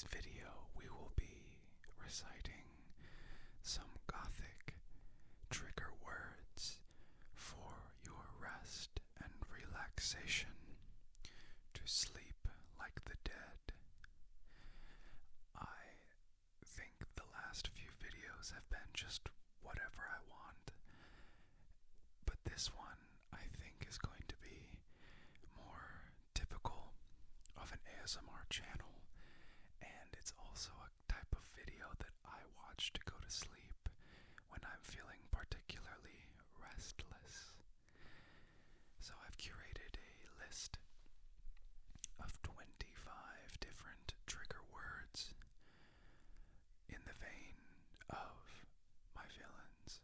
today's video, we will be reciting some Gothic trigger words for your rest and relaxation to sleep like the dead. I think the last few videos have been just whatever I want, but this one I think is going to be more typical of an ASMR channel, and it's also a type of video that I watch to go to sleep when I'm feeling particularly restless. So I've curated a list of 25 different trigger words in the vein of my villains.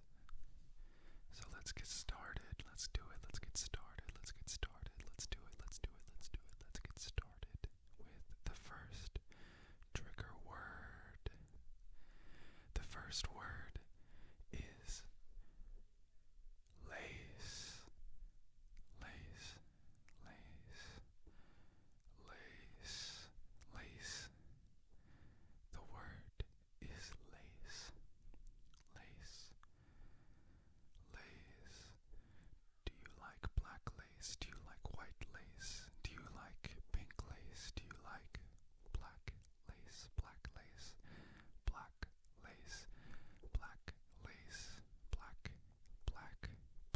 So let's get started. Let's do it. Let's get started. Let's get started. Let's do it. Let's do it. Let's do it. Let's get started with the first trigger word. The first word is lace. Lace. Lace. Lace. Lace. The word is lace. Lace. Lace. Do you like black lace? Do you like white lace? Do you like pink lace? Do you like black lace? Black lace. Black lace. Black lace. Black. Black.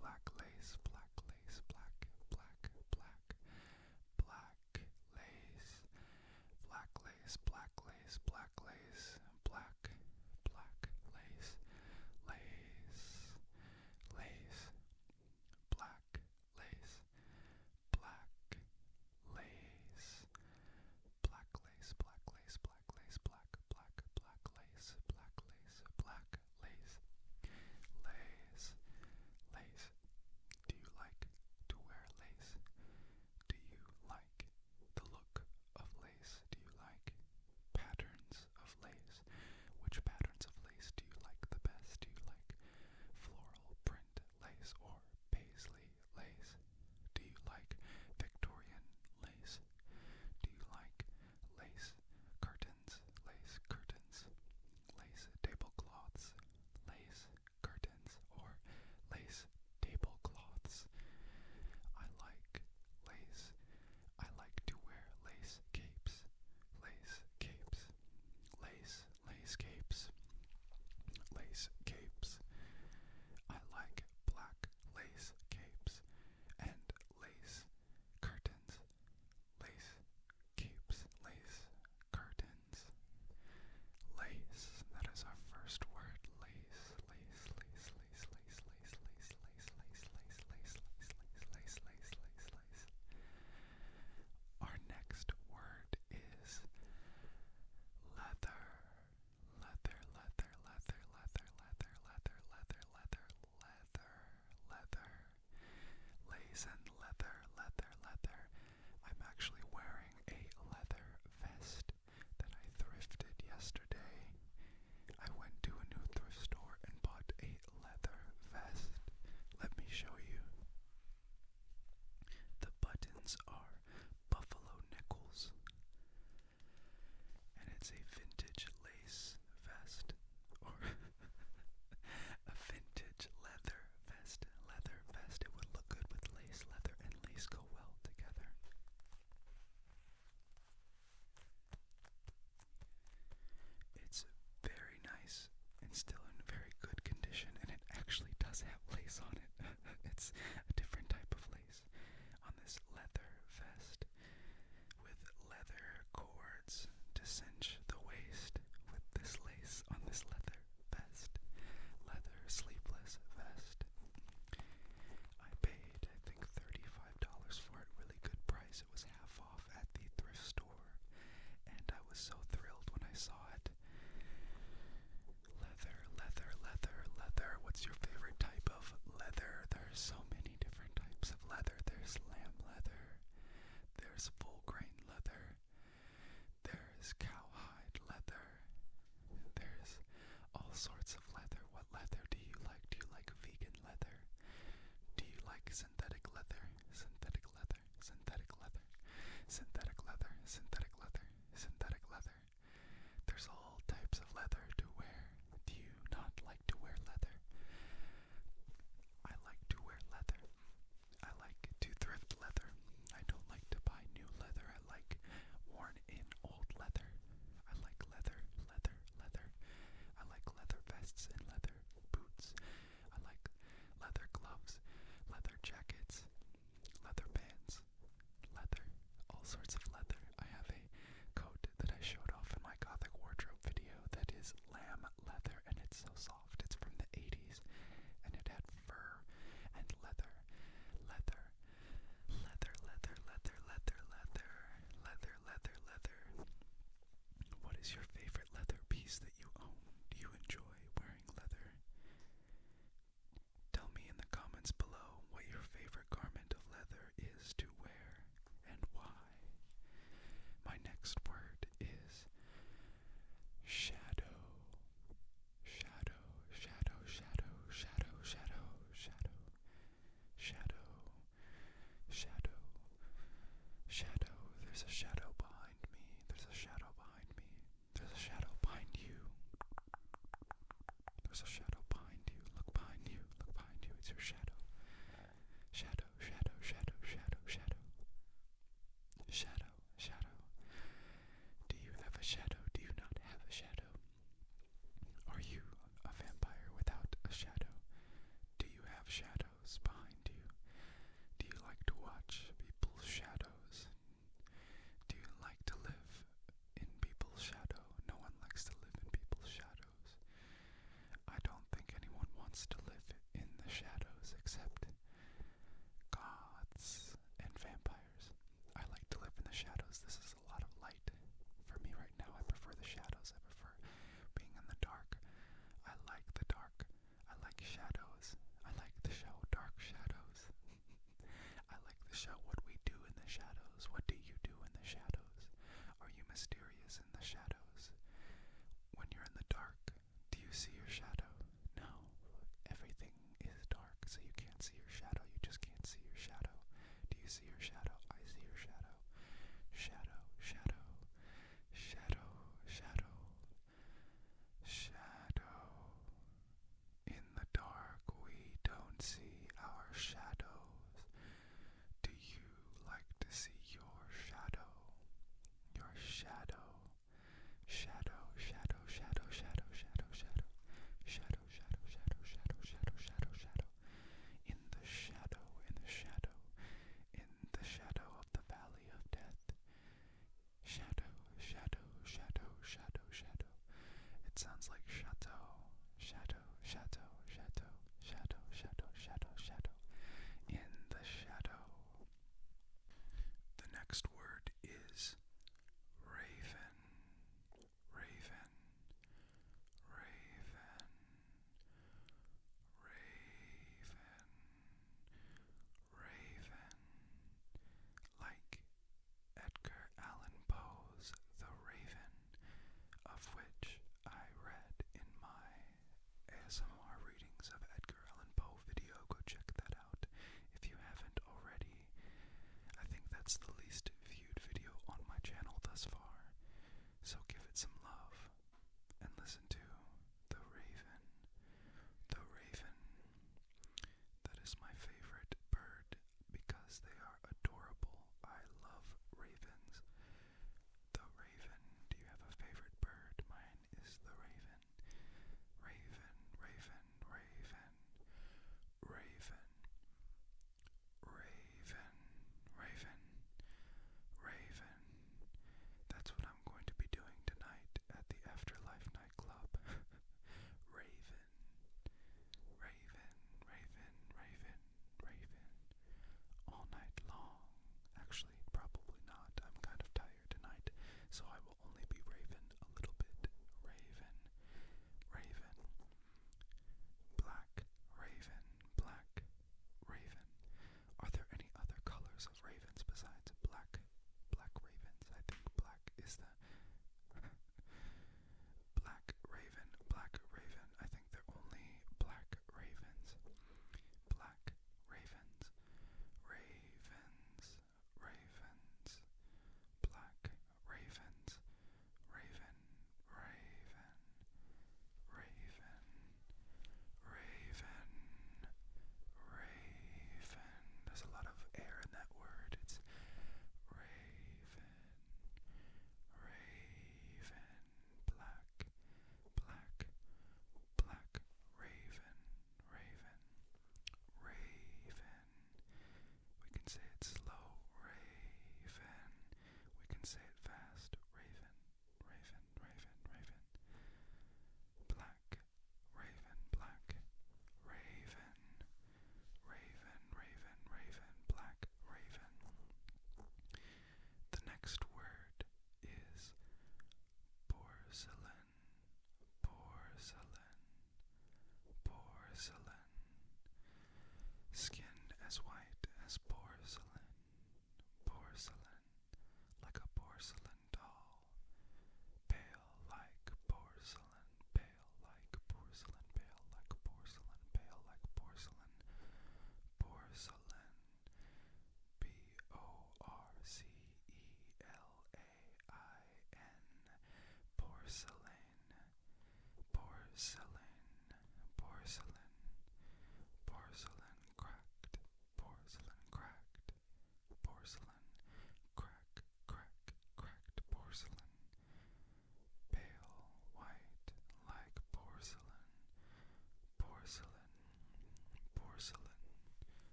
Black lace. Black lace. Black. Black. Black. Black lace. Black lace. Black lace. Black lace. Black. Black lace. Lace. Lace. Black lace. Black lace. Black lace. Black lace. Black lace. Black. Black. Black lace. Black lace. Black lace. Lace. Lace. Do you like to wear lace? Do you like the look of lace? Do you like patterns of lace? Which patterns of lace do you like the best? Do you like floral print lace or paisley lace? Do you like Victorian lace? Do you like lace curtains, lace tablecloths, lace curtains, or lace tablecloths? I like lace. I like to wear lace capes, lace capes, lace capes, lace capes. I like black lace capes and lace curtains, lace capes, lace curtains. Lace. That is our first word. Lace, lace, lace, lace, lace, lace, lace, lace, lace, lace, lace, lace, lace, lace, lace, lace. Our next word is leather. Leather, leather, leather, leather, leather, leather, leather, leather, leather, leather. Lace and leather, leather, leather. I'm actually wearing a leather vest that I thrifted yesterday. I went to a new thrift store and bought a leather vest. Let me show you. The buttons are buffalo nickels, and it's a vintage lace vest, or a vintage leather vest. Leather vest. It would look good with lace. Leather and lace go well together. It's very nice and still in very good condition, and it actually does have lace on it. It's a different type of lace on this leather vest with leather cords to cinch the waist with this lace on this leather vest. Leather sleeveless vest. I paid, I think, $35 for it. Really good price. It was half off at the thrift store, and I was so thrilled when I saw it. Leather, leather, leather, leather. What's your favorite type of leather? There's so many different types of leather. There's lamb leather. There's full grain leather. There's cowhide leather. There's all sorts of leather. What leather do you like? Do you like vegan leather? Do you like synthetic leather? Synthetic leather. Synthetic leather. Synthetic leather. Synthetic leather. Synthetic leather.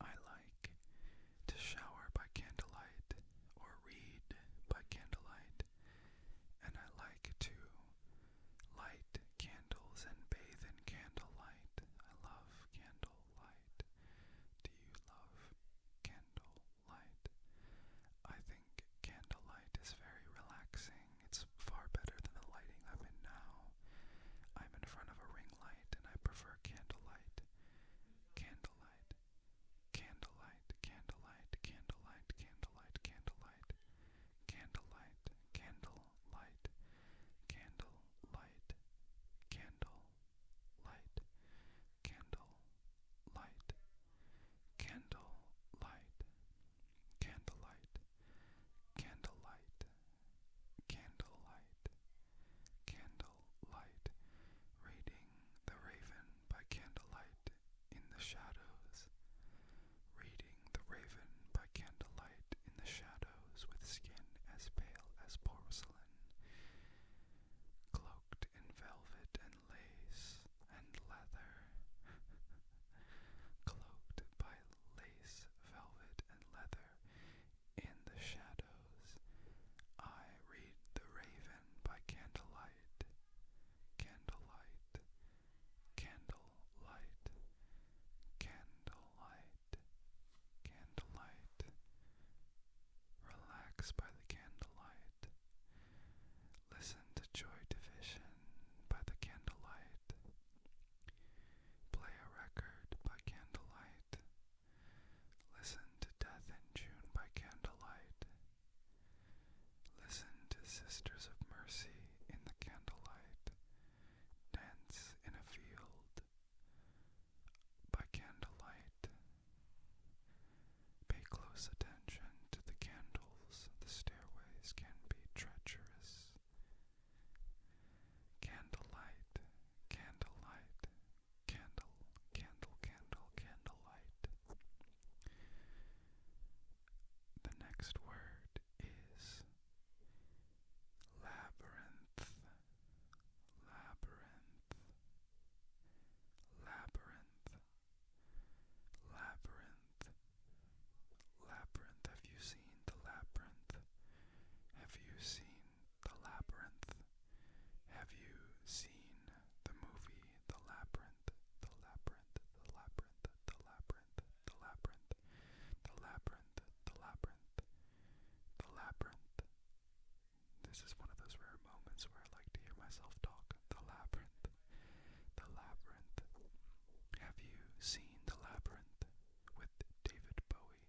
I like to shower by candlelight seen The Labyrinth with David Bowie?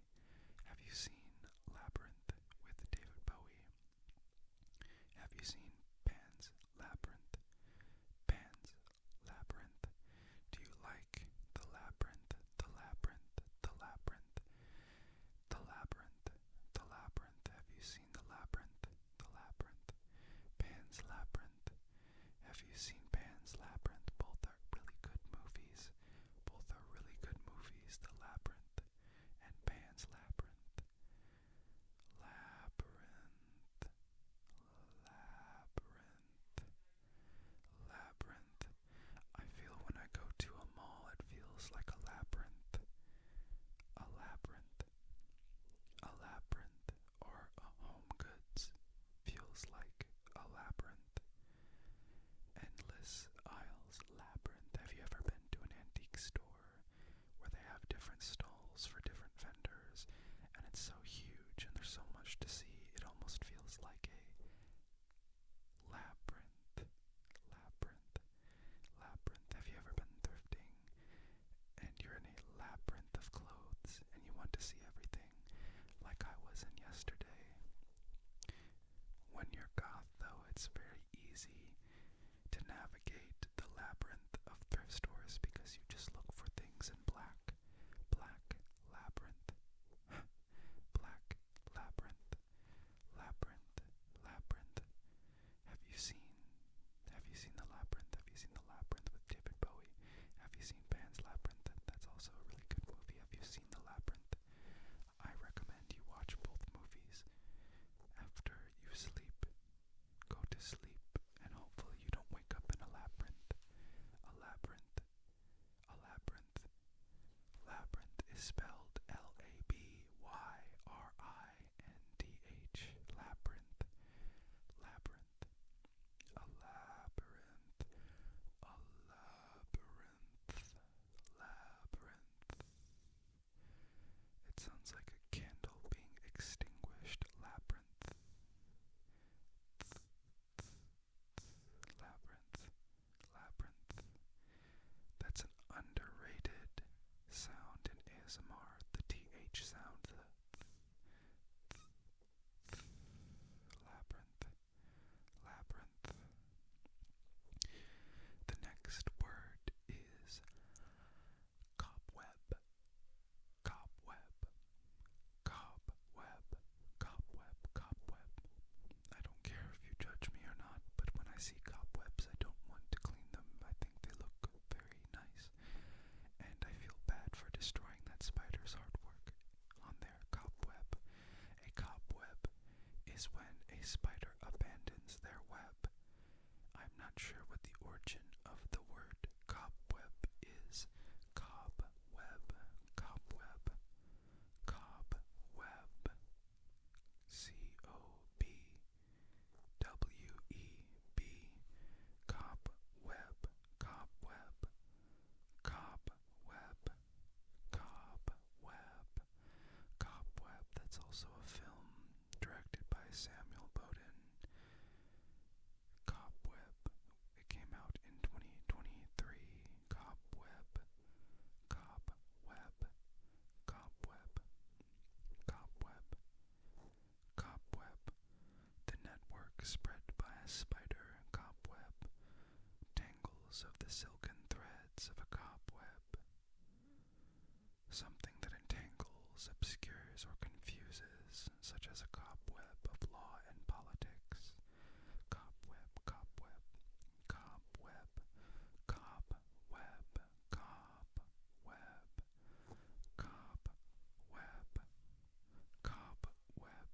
Have you seen Labyrinth with David Bowie? Have you seen Pan's Labyrinth? Pan's Labyrinth. Do you like The Labyrinth? The Labyrinth. The Labyrinth. The Labyrinth. The Labyrinth. Have you seen The Labyrinth? The Labyrinth. Pan's Labyrinth. Have you seen Pan's Labyrinth? Both are really good movies. Both are really good movies. The Labyrinth and Pan's Labyrinth. Labyrinth. Labyrinth. Labyrinth. I feel when I go to a mall, it feels like a labyrinth. A labyrinth. A labyrinth. Or a Home Goods feels like a labyrinth. Endless aisles labyrinth. Have you ever been to an antique store where they have different stalls for different vendors, and it's so huge and there's so much to see, it almost feels like a labyrinth. Labyrinth. Labyrinth. Have you ever been thrifting and you're in a labyrinth of clothes and you want to see everything, like I was in yesterday? When you're goth, though, it's very easy to navigate the labyrinth of thrift stores because you just look for things in black. Black labyrinth. Black labyrinth. Labyrinth. Labyrinth. Have you seen The Labyrinth? Have you seen The Labyrinth with David Bowie? Have you seen Pan's Labyrinth? That's also a really good movie. Have you seen The Labyrinth? I recommend you watch both movies after you sleep. Go to sleep, and hopefully you don't wake up in a labyrinth. A labyrinth. A labyrinth. Labyrinth is spelled Labyrinth. Labyrinth. Labyrinth. A labyrinth. A labyrinth. Labyrinth. It sounds like a candle being extinguished. Labyrinth. Labyrinth. Labyrinth. That's an underrated sound in ASMR. The TH sound. Labyrinth. Labyrinth. The next word is cobweb. Cobweb. Cobweb. Cobweb. Cobweb. I don't care if you judge me or not, but when I see cobwebs, I don't want to clean them. I think they look very nice, and I feel bad for destroying that spider's artwork on their cobweb. A cobweb is when a spider abandons their web. I'm not sure what the origin of the word cobweb is. Cobweb. Cobweb. Cobweb. C-O-B-W-E-B. Cobweb. Cobweb. Cobweb. Cobweb. Cobweb. That's also a film directed by Samuel Bowden. Cobweb. It came out in 2023. Cobweb. Cobweb. Cobweb. Cobweb. Cobweb. The network spread by a spider. Cobweb. Tangles of the silken threads of a cobweb. Something that entangles, obscures, or confuses, such as a cobweb of law and politics. Cobweb, cobweb, cobweb, cobweb, cobweb, cobweb, cobweb.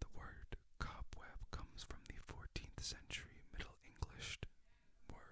The word cobweb comes from the 14th century Middle English word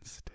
instead.